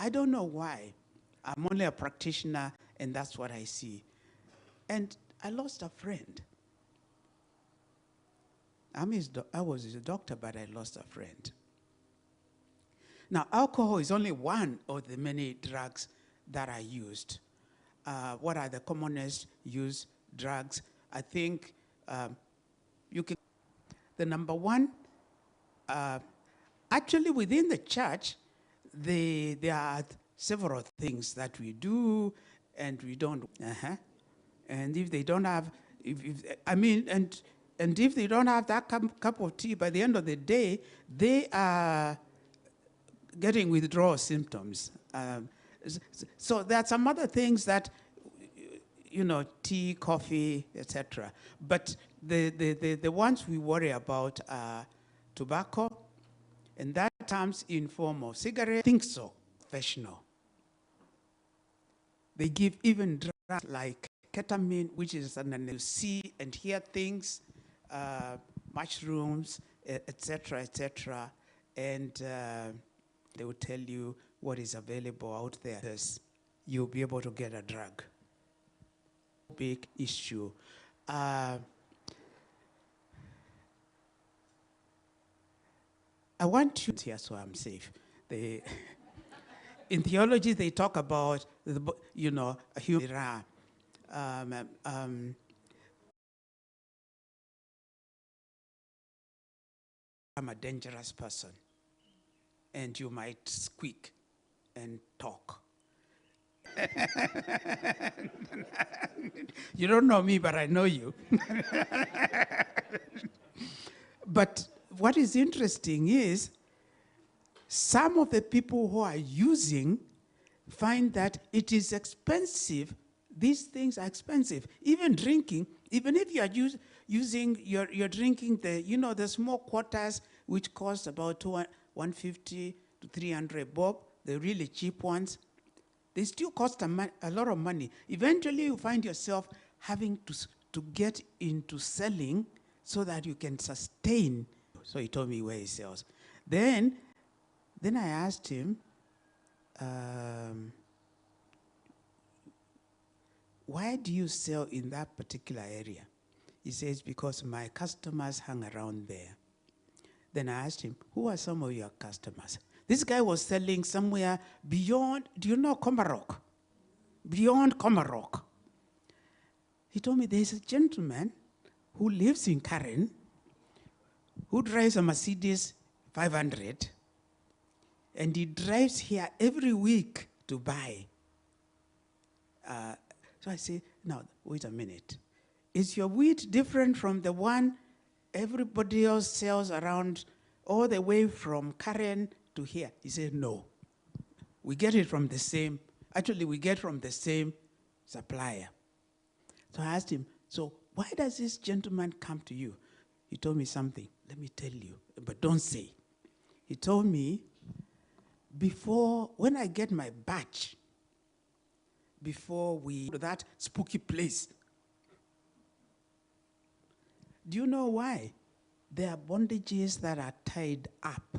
I don't know why. I'm only a practitioner, and that's what I see. And I lost a friend. I was his doctor, but I lost a friend. Now, alcohol is only one of the many drugs that are used. What are the commonest used drugs? I think you can. The number one, actually within the church, there are several things that we do and we don't. And if they don't have, and if they don't have that cup of tea, by the end of the day, they are getting withdrawal symptoms. So there are some other things that, tea, coffee, etc. But the ones we worry about are tobacco, and that comes in form of cigarette. I think so, professional. They give even drugs like ketamine, which is you see and hear things, mushrooms, etc., etc., and they will tell you what is available out there. You'll be able to get a drug. Big issue. I want you here so I'm safe. In theology, they talk about, a human. I'm a dangerous person, and you might squeak and talk. You don't know me, but I know you. But what is interesting is some of the people who are using find that it is expensive. These things are expensive. Even drinking, even if you are you're drinking the small quarters, which cost about 150 to 300 bob, the really cheap ones, they still cost a lot of money. Eventually, you find yourself having to get into selling so that you can sustain. So he told me where he sells. Then I asked him, why do you sell in that particular area? He says, because my customers hang around there. Then I asked him, who are some of your customers? This guy was selling somewhere beyond, do you know Comarock? Beyond Comarock. He told me there's a gentleman who lives in Karen, who drives a Mercedes 500, and he drives here every week to buy. So I say, now, wait a minute. Is your wheat different from the one everybody else sells around all the way from Karen to here? He said, no. We get it from the same, actually we get from the same supplier. So I asked him, so why does this gentleman come to you? He told me something. Let me tell you, but don't say. He told me, when I get my batch, before we go to that spooky place. Do you know why? There are bondages that are tied up